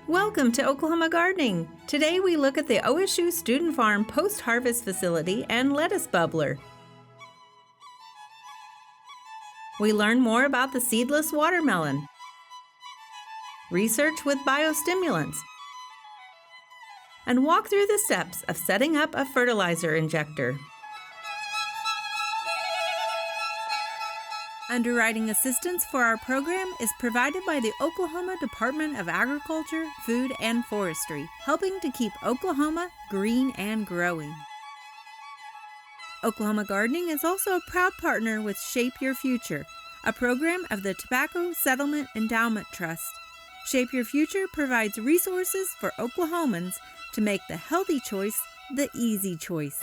Welcome to Oklahoma Gardening. Today we look at the OSU Student Farm post-harvest facility and lettuce bubbler. We learn more about the seedless watermelon, research with biostimulants, and walk through the steps of setting up a fertilizer injector. Underwriting assistance for our program is provided by the Oklahoma Department of Agriculture, Food, and Forestry, helping to keep Oklahoma green and growing. Oklahoma Gardening is also a proud partner with Shape Your Future, a program of the Tobacco Settlement Endowment Trust. Shape Your Future provides resources for Oklahomans to make the healthy choice the easy choice.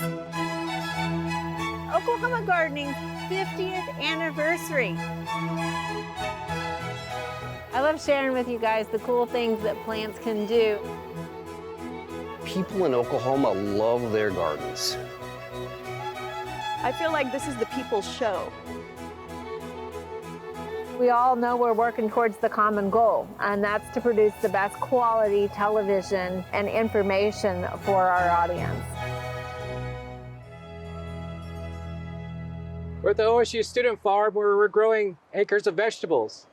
Oklahoma Gardening's 50th anniversary. I love sharing with you guys the cool things that plants can do. People in Oklahoma love their gardens. I feel like this is the people's show. We all know we're working towards the common goal, and that's to produce the best quality television and information for our audience. We're at the OSU Student Farm where we're growing acres of vegetables.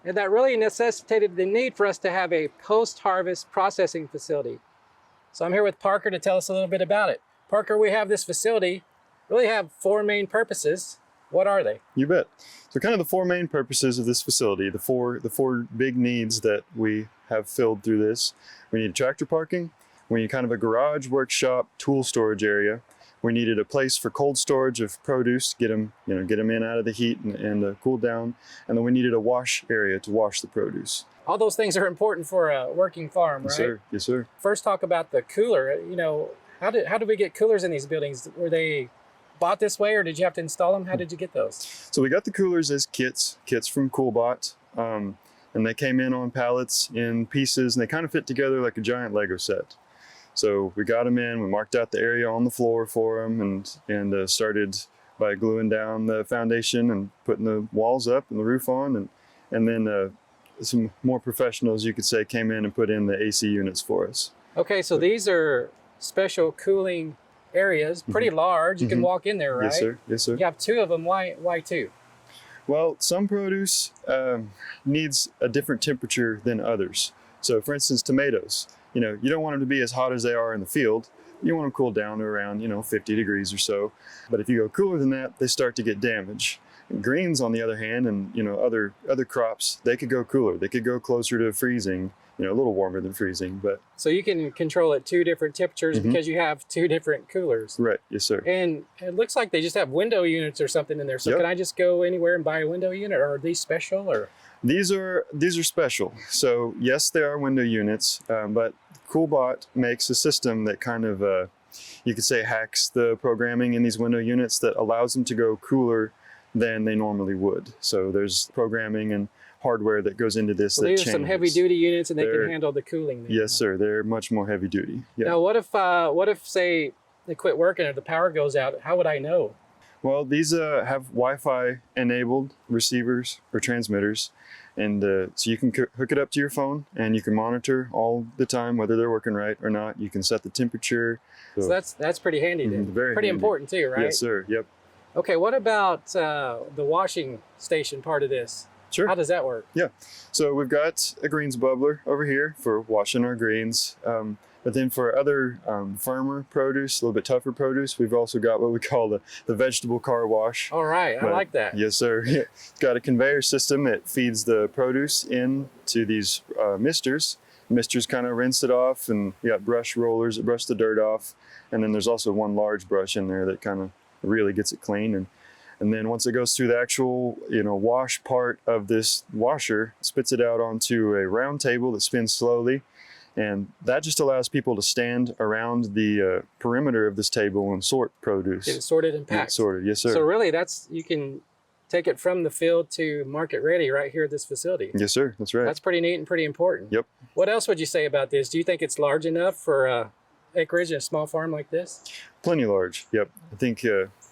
And that really necessitated the need for us to have a post-harvest processing facility. So I'm here with Parker to tell us a little bit about it. Parker, we have this facility, really have four main purposes. What are they? You bet. So kind of the four main purposes of this facility, the four big needs that we have filled through this. We need tractor parking, we need kind of a garage, workshop, tool storage area. We needed a place for cold storage of produce, get them in out of the heat and cool down. And then we needed a wash area to wash the produce. All those things are important for a working farm, right? Yes, sir. Yes, sir. First, talk about the cooler. How did we get coolers in these buildings? Were they bought this way, or did you have to install them? How did you get those? So we got the coolers as kits from Coolbot. And they came in on pallets in pieces, and they kind of fit together like a giant Lego set. So we got them in, we marked out the area on the floor for them and started by gluing down the foundation and putting the walls up and the roof on. And then some more professionals, you could say, came in and put in the AC units for us. Okay, so these are special cooling areas, pretty large. You can walk in there, right? Yes, sir. Yes, sir. You have two of them. Why two? Well, some produce needs a different temperature than others. So for instance, tomatoes. You don't want them to be as hot as they are in the field. You want them cooled down to around, 50 degrees or so. But if you go cooler than that, they start to get damaged. And greens, on the other hand, and other crops, they could go cooler. They could go closer to freezing, a little warmer than freezing. But so you can control at two different temperatures because you have two different coolers. Right. Yes, sir. And it looks like they just have window units or something in there. So Yep. Can I just go anywhere and buy a window unit, or are these special? Or These are special. So yes, they are window units, but Coolbot makes a system that kind of, you could say, hacks the programming in these window units that allows them to go cooler than they normally would. So there's programming and hardware that goes into this. so these are some heavy duty units, and they can handle the cooling. Then. Yes, sir. They're much more heavy duty. Yeah. Now, what if say they quit working or the power goes out? How would I know? Well, these have Wi-Fi enabled receivers or transmitters. And so you can hook it up to your phone and you can monitor all the time whether they're working right or not. You can set the temperature. So that's pretty handy then. Very pretty handy. Important too, right? Yes, sir. Yep. Okay, what about the washing station part of this? Sure. How does that work? Yeah. So we've got a greens bubbler over here for washing our greens. But then for other firmer produce, a little bit tougher produce, we've also got what we call the vegetable car wash. All right, I like that. Yes, sir. It's got a conveyor system that feeds the produce into these misters. Misters kind of rinse it off, and you got brush rollers that brush the dirt off. And then there's also one large brush in there that kind of really gets it clean. And then once it goes through the actual, wash part of this washer, it spits it out onto a round table that spins slowly. And that just allows people to stand around the perimeter of this table and sort produce. Get it sorted and packed. Get it sorted, yes, sir. So really, you can take it from the field to market ready right here at this facility. Yes, sir. That's right. That's pretty neat and pretty important. Yep. What else would you say about this? Do you think it's large enough for acreage, a small farm like this? Plenty large. Yep. I think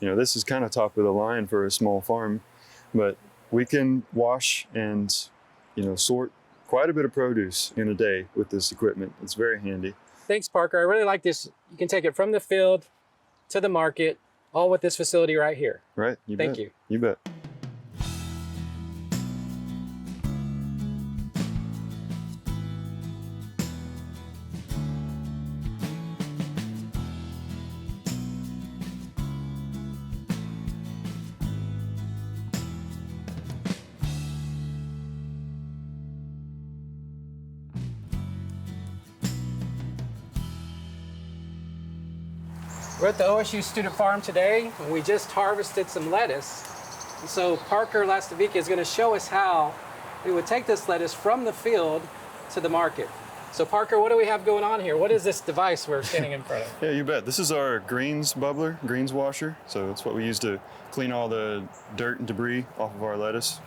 this is kind of top of the line for a small farm, but we can wash and sort quite a bit of produce in a day with this equipment. It's very handy. Thanks, Parker. I really like this. You can take it from the field to the market, all with this facility right here. Right. Thank you. You bet. We're at the OSU Student Farm today, and we just harvested some lettuce. And so Parker Lastovica is going to show us how we would take this lettuce from the field to the market. So Parker, what do we have going on here? What is this device we're standing in front of? Yeah, you bet. This is our greens bubbler, greens washer. So that's what we use to clean all the dirt and debris off of our lettuce.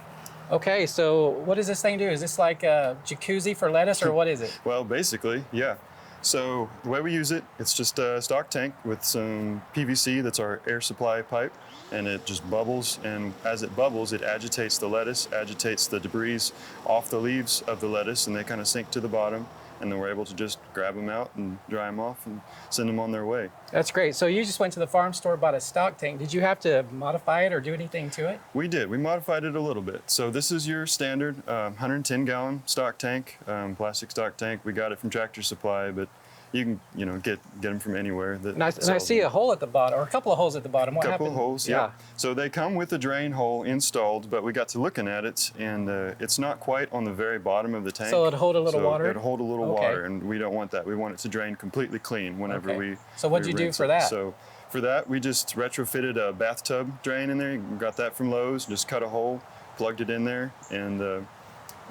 Okay, so what does this thing do? Is this like a jacuzzi for lettuce, or what is it? Well, basically, yeah. So the way we use it, it's just a stock tank with some PVC, that's our air supply pipe, and it just bubbles, and as it bubbles, it agitates the lettuce, agitates the debris off the leaves of the lettuce, and they kind of sink to the bottom, and then we're able to just grab them out and dry them off and send them on their way. That's great. So you just went to the farm store, bought a stock tank. Did you have to modify it or do anything to it? We did. We modified it a little bit. So this is your standard 110-gallon stock tank, plastic stock tank. We got it from Tractor Supply, but you can get them from anywhere. And I see a hole at the bottom, or a couple of holes at the bottom. What happened? A couple of holes, yeah. So they come with a drain hole installed, but we got to looking at it, and it's not quite on the very bottom of the tank. So it'd hold a little water? It'd hold a little water, and we don't want that. We want it to drain completely clean whenever we So what'd you do for that? So for that, we just retrofitted a bathtub drain in there. You got that from Lowe's, just cut a hole, plugged it in there, and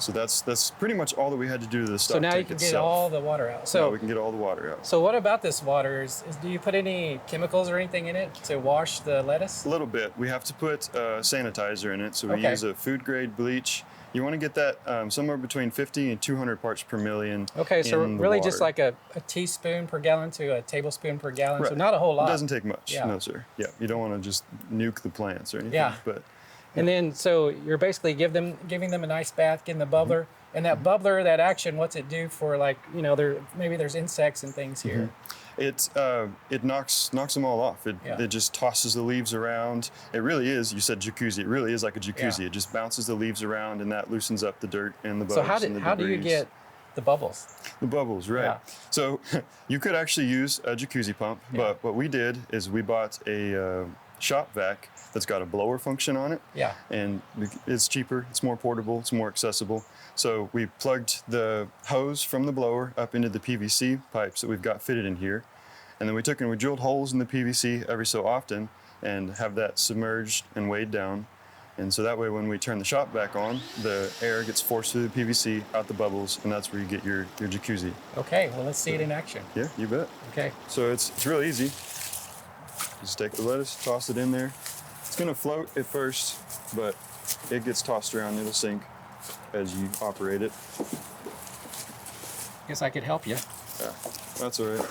so that's pretty much all that we had to do to the stock tank itself. So now you can get all the water out. So now we can get all the water out. So what about this water? Do you put any chemicals or anything in it to wash the lettuce? A little bit. We have to put sanitizer in it, so we use a food grade bleach. You want to get that somewhere between 50 and 200 parts per million. Okay, so really just like a teaspoon per gallon to a tablespoon per gallon, so not a whole lot. It doesn't take much, no sir. Yeah, you don't want to just nuke the plants or anything. Yeah. But and then, so you're basically giving them a nice bath, getting the bubbler. And that bubbler, that action, what's it do for, like, maybe there's insects and things here? It knocks them all off. It just tosses the leaves around. It really is, you said jacuzzi, it really is like a jacuzzi. It just bounces the leaves around, and that loosens up the dirt and the bugs. So how do you get the bubbles? The bubbles, right. Yeah. So you could actually use a jacuzzi pump, but what we did is we bought a shop vac that's got a blower function on it. Yeah. And it's cheaper, it's more portable, it's more accessible. So we plugged the hose from the blower up into the PVC pipes that we've got fitted in here. And then we took and we drilled holes in the PVC every so often and have that submerged and weighed down. And so that way when we turn the shop back on, the air gets forced through the PVC, out the bubbles, and that's where you get your jacuzzi. Okay, well, let's see it in action. Yeah, you bet. Okay. So it's real easy. Just take the lettuce, toss it in there. It's gonna float at first, but it gets tossed around, it'll sink as you operate it. Guess I could help you. Yeah, that's all right.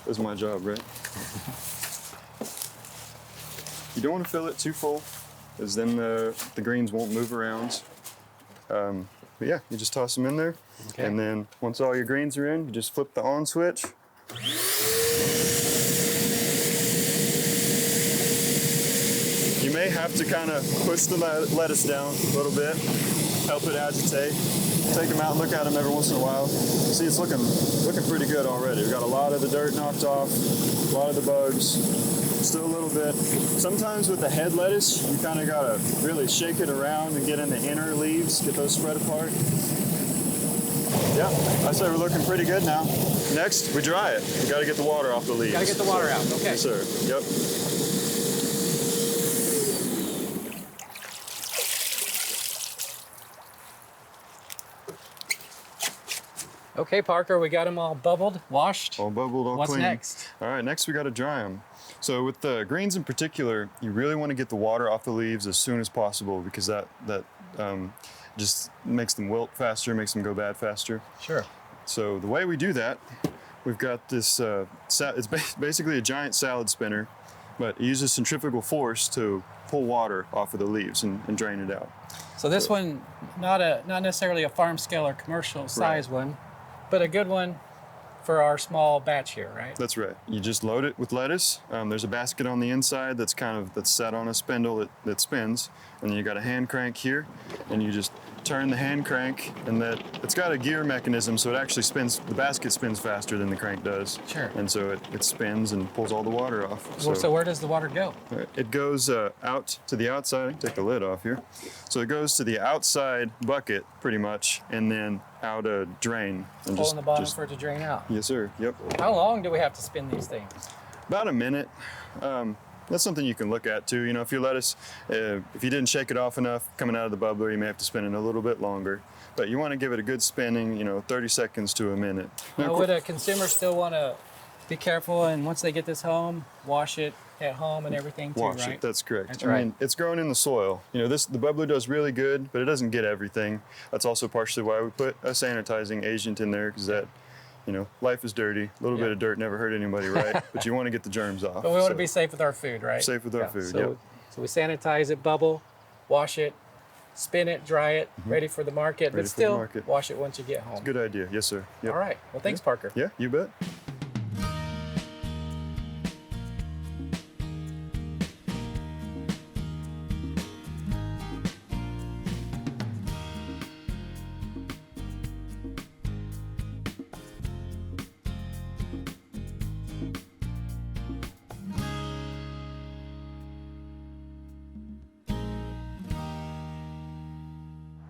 That's my job, right? You don't want to fill it too full, because then the greens won't move around. But yeah, you just toss them in there, and then once all your greens are in, you just flip the on switch. You may have to kind of push the lettuce down a little bit, help it agitate. Take them out and look at them every once in a while. See, it's looking pretty good already. We've got a lot of the dirt knocked off, a lot of the bugs, still a little bit. Sometimes with the head lettuce, you kind of gotta really shake it around and get in the inner leaves, get those spread apart. Yeah, I say we're looking pretty good now. Next, we dry it. We gotta get the water off the leaves. Gotta get the water out, okay. Yes, sir, yep. Okay, Parker, we got them all bubbled, washed. All bubbled, all What's clean. What's next? All right, next we got to dry them. So with the greens in particular, you really want to get the water off the leaves as soon as possible, because that just makes them wilt faster, makes them go bad faster. Sure. So the way we do that, we've got this, it's basically a giant salad spinner, but it uses centrifugal force to pull water off of the leaves and drain it out. So this one, not necessarily a farm scale or commercial size one, but a good one for our small batch here, right? That's right. You just load it with lettuce. There's a basket on the inside that's set on a spindle that spins, and then you got a hand crank here, and you just turn the hand crank, and it's got a gear mechanism, so it actually spins. The basket spins faster than the crank does. Sure. And so it spins and pulls all the water off. So where does the water go? It goes out to the outside. Take the lid off here. So it goes to the outside bucket pretty much, and then out a drain. And Hole in the bottom for it to drain out. Yes, sir. Yep. How long do we have to spin these things? About a minute. That's something you can look at too. You know, if your lettuce, if you didn't shake it off enough coming out of the bubbler, you may have to spin it a little bit longer. But you want to give it a good spinning, 30 seconds to a minute. Now, would a consumer still want to be careful, and once they get this home, wash it at home and everything too, Wash right? it, that's correct. That's right. I mean, it's grown in the soil. The bubbler does really good, but it doesn't get everything. That's also partially why we put a sanitizing agent in there, because that, life is dirty. A little bit of dirt never hurt anybody, right? But you want to get the germs off. But we want to be safe with our food, right? Safe with our food, So we sanitize it, bubble, wash it, spin it, dry it, ready for the market, but still wash it once you get home. Good idea. Yes, sir. Yep. All right. Well, thanks, Parker. Yeah, you bet.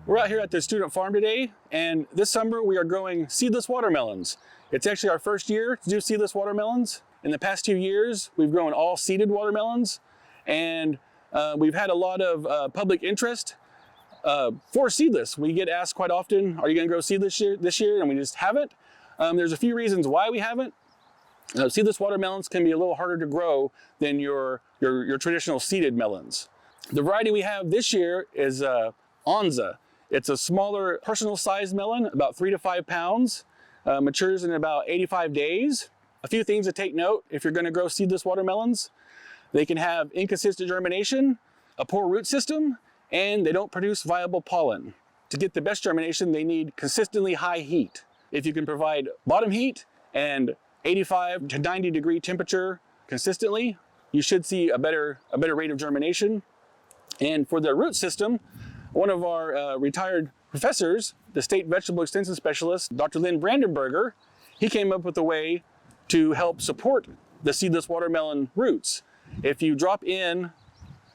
We're out here at the student farm today, and this summer we are growing seedless watermelons. It's actually our first year to do seedless watermelons. In the past 2 years, we've grown all seeded watermelons, and we've had a lot of public interest for seedless. We get asked quite often, are you gonna grow seedless this year? And we just haven't. There's a few reasons why we haven't. Seedless watermelons can be a little harder to grow than your traditional seeded melons. The variety we have this year is Onza. It's a smaller personal sized melon, about 3 to 5 pounds, matures in about 85 days. A few things to take note if you're gonna grow seedless watermelons. They can have inconsistent germination, a poor root system, and they don't produce viable pollen. To get the best germination, they need consistently high heat. If you can provide bottom heat and 85 to 90 degree temperature consistently, you should see a better rate of germination. And for the root system, one of our retired professors, the state vegetable extension specialist, Dr. Lynn Brandenberger, he came up with a way to help support the seedless watermelon roots. If you drop in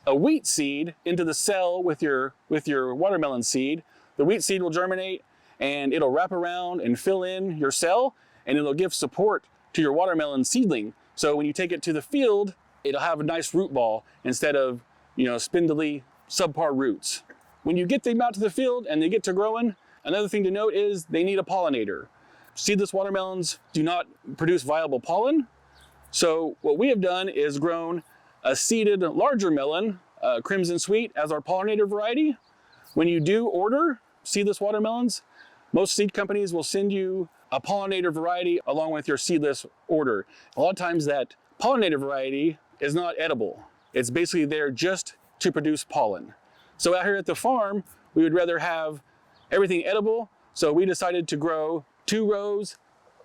a wheat seed into the cell with your watermelon seed, the wheat seed will germinate and it'll wrap around and fill in your cell, and it'll give support to your watermelon seedling. So when you take it to the field, it'll have a nice root ball instead of, spindly subpar roots. When you get them out to the field and they get to growing, another thing to note is they need a pollinator. Seedless watermelons do not produce viable pollen. So what we have done is grown a seeded larger melon, Crimson Sweet, as our pollinator variety. When you do order seedless watermelons, most seed companies will send you a pollinator variety along with your seedless order. A lot of times that pollinator variety is not edible. It's basically there just to produce pollen. So out here at the farm, we would rather have everything edible. So we decided to grow 2 rows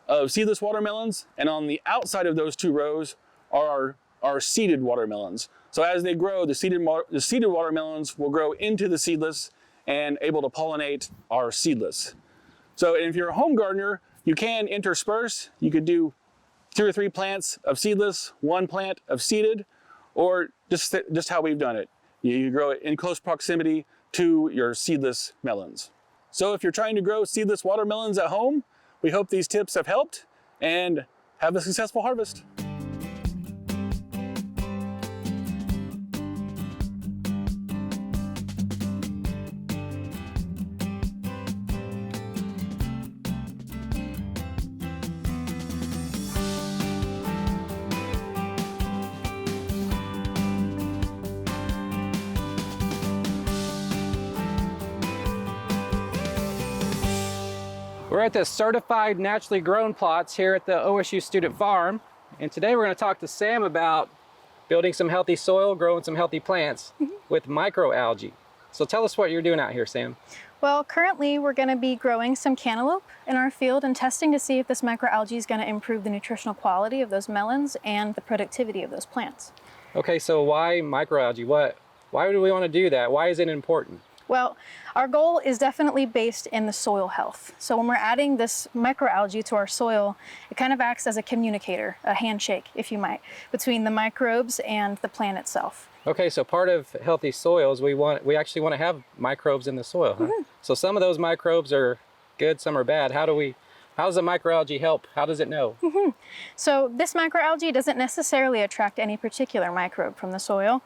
of seedless watermelons, and on the outside of those 2 rows are our seeded watermelons. So as they grow, the seeded watermelons will grow into the seedless and able to pollinate our seedless. So if you're a home gardener, you can intersperse. You could do 2 or 3 plants of seedless, 1 plant of seeded, or just how we've done it. You grow it in close proximity to your seedless melons. So if you're trying to grow seedless watermelons at home, we hope these tips have helped, and have a successful harvest. We're at the certified naturally grown plots here at the OSU Student Farm, and today we're going to talk to Sam about building some healthy soil, growing some healthy plants with microalgae. So tell us what you're doing out here, Sam. Well, currently we're going to be growing some cantaloupe in our field and testing to see if this microalgae is going to improve the nutritional quality of those melons and the productivity of those plants. Okay, so why microalgae? Why would we want to do that? Why is it important? Well, our goal is definitely based in the soil health. So when we're adding this microalgae to our soil, it kind of acts as a communicator, a handshake, if you might, between the microbes and the plant itself. Okay, so part of healthy soils, we actually want to have microbes in the soil. Huh? So some of those microbes are good, some are bad. How does the microalgae help? How does it know? So this microalgae doesn't necessarily attract any particular microbe from the soil.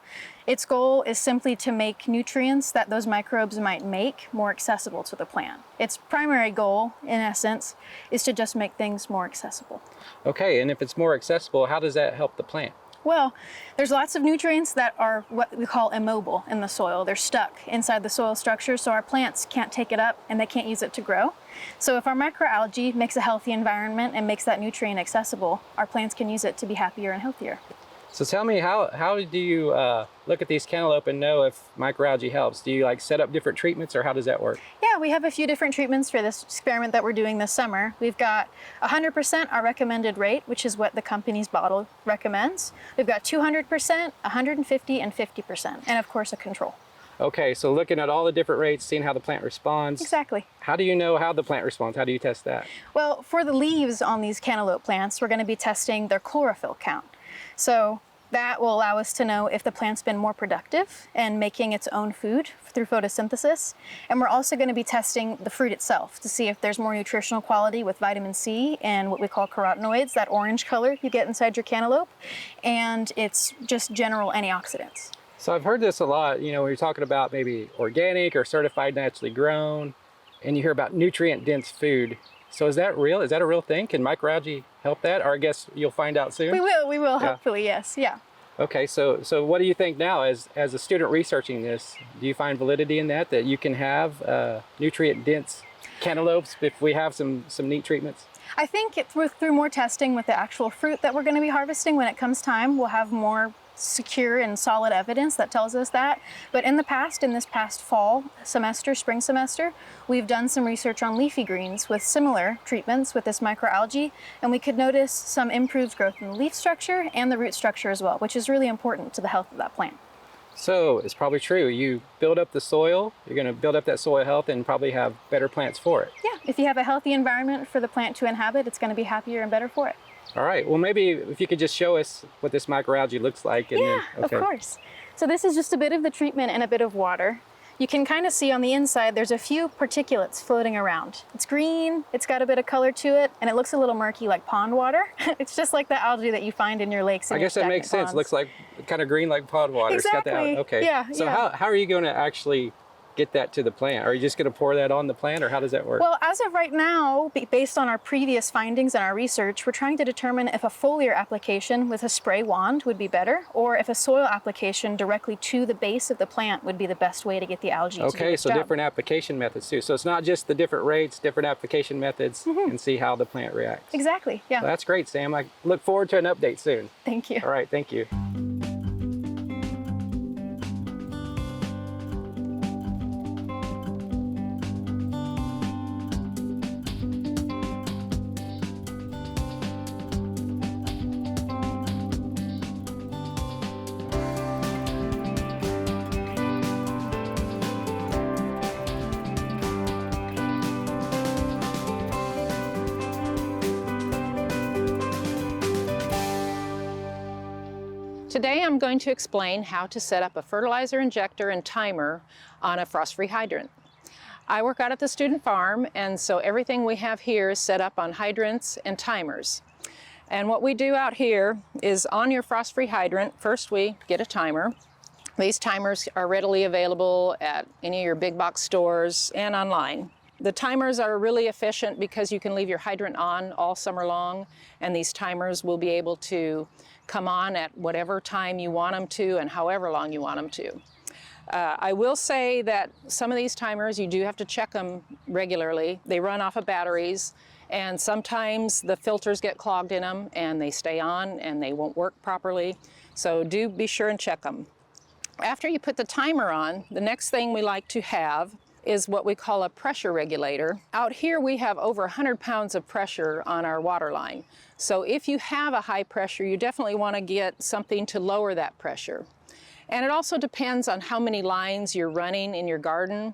Its goal is simply to make nutrients that those microbes might make more accessible to the plant. Its primary goal, in essence, is to just make things more accessible. Okay, and if it's more accessible, how does that help the plant? Well, there's lots of nutrients that are what we call immobile in the soil. They're stuck inside the soil structure, so our plants can't take it up and they can't use it to grow. So if our microalgae makes a healthy environment and makes that nutrient accessible, our plants can use it to be happier and healthier. So tell me, how do you look at these cantaloupe and know if microalgae helps? Do you like set up different treatments, or how does that work? Yeah, we have a few different treatments for this experiment that we're doing this summer. We've got 100% our recommended rate, which is what the company's bottle recommends. We've got 200%, 150, and 50%, and of course a control. Okay, so looking at all the different rates, seeing how the plant responds. Exactly. How do you know how the plant responds? How do you test that? Well, for the leaves on these cantaloupe plants, we're going to be testing their chlorophyll count. So that will allow us to know if the plant's been more productive and making its own food through photosynthesis. And we're also going to be testing the fruit itself to see if there's more nutritional quality with vitamin C and what we call carotenoids, that orange color you get inside your cantaloupe, and it's just general antioxidants. So I've heard this a lot, when you're talking about maybe organic or certified naturally grown, and you hear about nutrient-dense food. So is that real? Is that a real thing? Can microalgae help that? Or I guess you'll find out soon? We will, hopefully, yes, yeah. Okay, so what do you think now as a student researching this? Do you find validity in that you can have nutrient-dense cantaloupes if we have some neat treatments? I think through more testing with the actual fruit that we're going to be harvesting, when it comes time, we'll have more secure and solid evidence that tells us that. But in this past fall semester, spring semester, we've done some research on leafy greens with similar treatments with this microalgae, and we could notice some improved growth in the leaf structure and the root structure as well, which is really important to the health of that plant. So it's probably true. You build up the soil, you're going to build up that soil health and probably have better plants for it. Yeah, if you have a healthy environment for the plant to inhabit, it's going to be happier and better for it. All right, well maybe if you could just show us what this microalgae looks like. Okay. Of course. So this is just a bit of the treatment and a bit of water. You can kind of see on the inside there's a few particulates floating around. It's green, it's got a bit of color to it, and it looks a little murky like pond water. It's just like the algae that you find in your lakes and I guess that makes sense. It looks like kind of green like pond water. Exactly. It's got okay. Yeah. So how are you going to actually get that to the plant? Are you just going to pour that on the plant, or how does that work? Well, as of right now, based on our previous findings and our research, we're trying to determine if a foliar application with a spray wand would be better, or if a soil application directly to the base of the plant would be the best way to get the algae to do its job. Different application methods too. So it's not just the different rates, different application methods, and see how the plant reacts. Exactly, yeah. Well, that's great, Sam. I look forward to an update soon. Thank you. All right, thank you. Today I'm going to explain how to set up a fertilizer injector and timer on a frost-free hydrant. I work out at the student farm, and so everything we have here is set up on hydrants and timers. And what we do out here is on your frost-free hydrant, first we get a timer. These timers are readily available at any of your big box stores and online. The timers are really efficient because you can leave your hydrant on all summer long, and these timers will be able to come on at whatever time you want them to and however long you want them to. I will say that some of these timers, you do have to check them regularly. They run off of batteries, and sometimes the filters get clogged in them and they stay on and they won't work properly. So do be sure and check them. After you put the timer on, the next thing we like to have is what we call a pressure regulator. Out here we have over 100 pounds of pressure on our water line. So if you have a high pressure, you definitely want to get something to lower that pressure. And it also depends on how many lines you're running in your garden.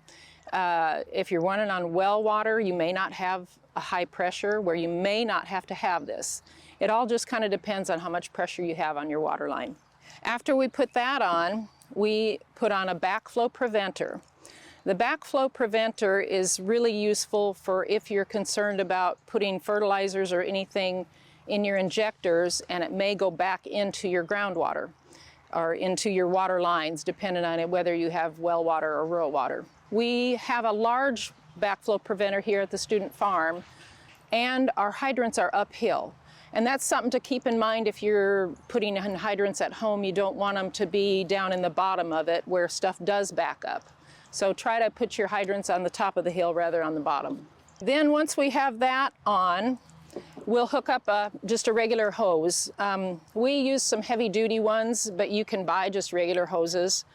If you're running on well water, you may not have a high pressure where you may not have to have this. It all just kind of depends on how much pressure you have on your water line. After we put that on, we put on a backflow preventer. The backflow preventer is really useful for if you're concerned about putting fertilizers or anything in your injectors and it may go back into your groundwater or into your water lines, depending on it, whether you have well water or rural water. We have a large backflow preventer here at the student farm, and our hydrants are uphill. And that's something to keep in mind if you're putting in hydrants at home. You don't want them to be down in the bottom of it where stuff does back up. So try to put your hydrants on the top of the hill rather on the bottom. Then once we have that on, we'll hook up just a regular hose. We use some heavy duty ones, but you can buy just regular hoses.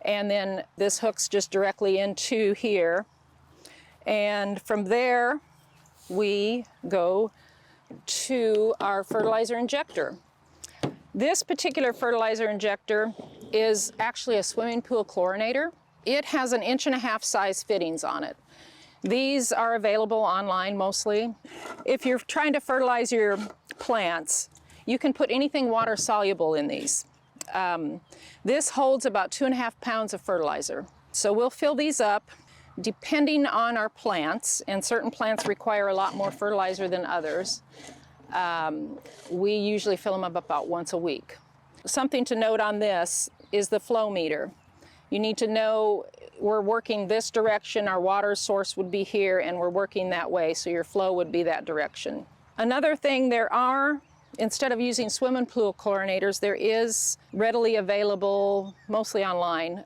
And then this hooks just directly into here. And from there, we go to our fertilizer injector. This particular fertilizer injector is actually a swimming pool chlorinator. It has 1.5 inch size fittings on it. These are available online mostly. If you're trying to fertilize your plants, you can put anything water soluble in these. This holds about 2.5 pounds of fertilizer. So we'll fill these up depending on our plants, and certain plants require a lot more fertilizer than others. We usually fill them up about once a week. Something to note on this is the flow meter. You need to know we're working this direction, our water source would be here, and we're working that way, so your flow would be that direction. Another thing instead of using swimming pool chlorinators, there is readily available, mostly online,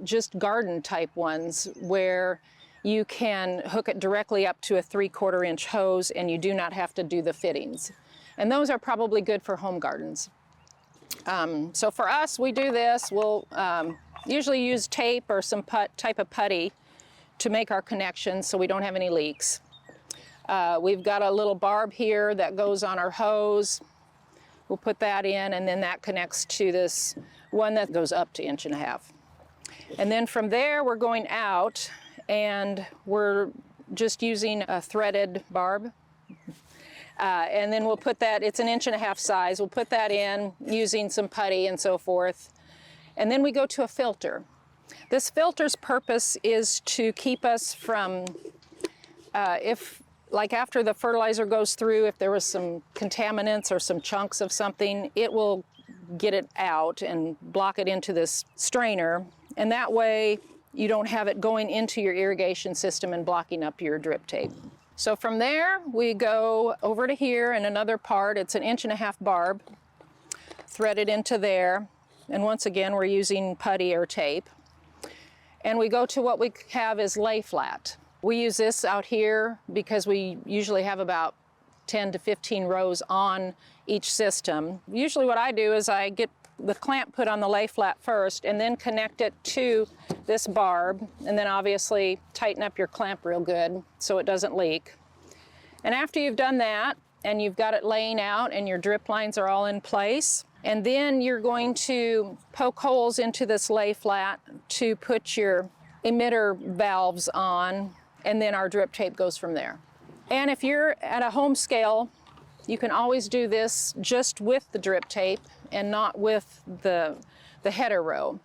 just garden type ones where you can hook it directly up to a 3/4 inch hose and you do not have to do the fittings. And those are probably good for home gardens. So for us, we do this. We'll usually use tape or some type of putty to make our connections so we don't have any leaks. We've got a little barb here that goes on our hose. We'll put that in, and then that connects to this one that goes up to 1.5 inches. And then from there, we're going out, and we're just using a threaded barb. And then we'll put that, it's 1.5 inch size, we'll put that in using some putty and so forth. And then we go to a filter. This filter's purpose is to keep us from, like after the fertilizer goes through, if there was some contaminants or some chunks of something, it will get it out and block it into this strainer. And that way you don't have it going into your irrigation system and blocking up your drip tape. So from there, we go over to here in another part. It's 1.5 inch barb, threaded into there. And once again, we're using putty or tape. And we go to what we have is lay flat. We use this out here because we usually have about 10 to 15 rows on each system. Usually what I do is I get the clamp put on the lay flat first and then connect it to this barb, and then obviously tighten up your clamp real good so it doesn't leak. And after you've done that and you've got it laying out and your drip lines are all in place, and then you're going to poke holes into this lay flat to put your emitter valves on, and then our drip tape goes from there. And if you're at a home scale, you can always do this just with the drip tape and not with the header row.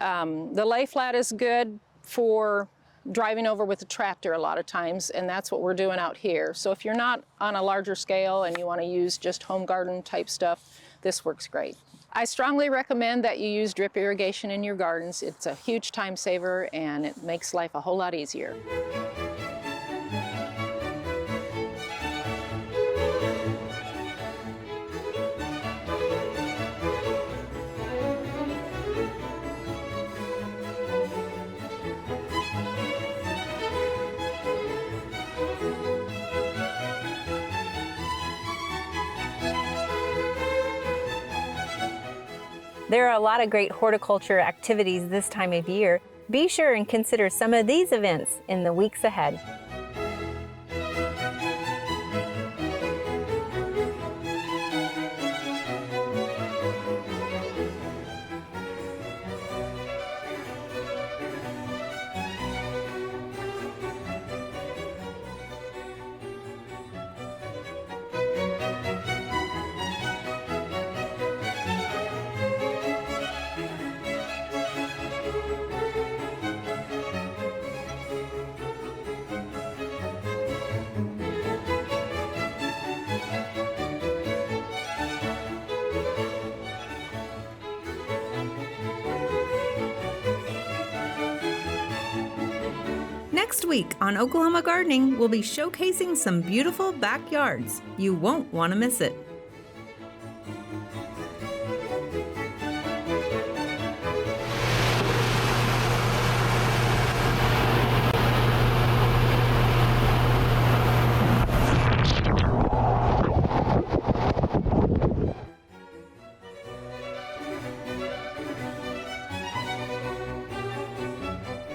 The lay flat is good for driving over with a tractor a lot of times, and that's what we're doing out here. So if you're not on a larger scale and you want to use just home garden type stuff, this works great. I strongly recommend that you use drip irrigation in your gardens. It's a huge time saver and it makes life a whole lot easier. There are a lot of great horticulture activities this time of year. Be sure and consider some of these events in the weeks ahead. Next week on Oklahoma Gardening, we'll be showcasing some beautiful backyards. You won't want to miss it.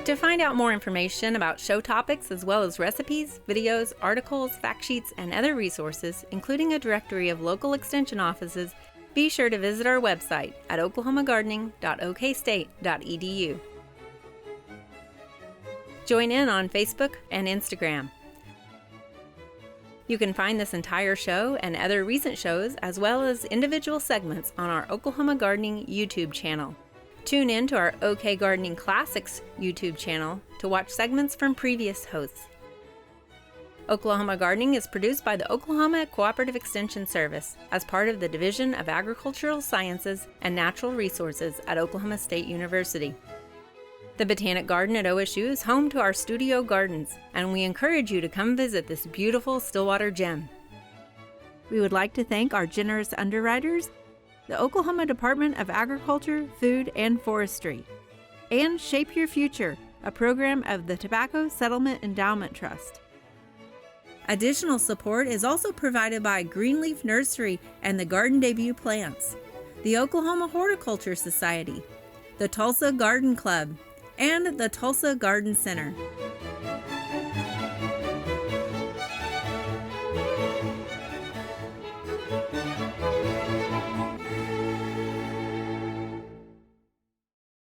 To find out more information about show topics as well as recipes, videos, articles, fact sheets, and other resources, including a directory of local extension offices, be sure to visit our website at oklahomagardening.okstate.edu. Join in on Facebook and Instagram. You can find this entire show and other recent shows as well as individual segments on our Oklahoma Gardening YouTube channel. Tune in to our OK Gardening Classics YouTube channel to watch segments from previous hosts. Oklahoma Gardening is produced by the Oklahoma Cooperative Extension Service as part of the Division of Agricultural Sciences and Natural Resources at Oklahoma State University. The Botanic Garden at OSU is home to our studio gardens, and we encourage you to come visit this beautiful Stillwater gem. We would like to thank our generous underwriters, the Oklahoma Department of Agriculture, Food, and Forestry, and Shape Your Future, a program of the Tobacco Settlement Endowment Trust. Additional support is also provided by Greenleaf Nursery and the Garden Debut Plants, the Oklahoma Horticulture Society, the Tulsa Garden Club, and the Tulsa Garden Center.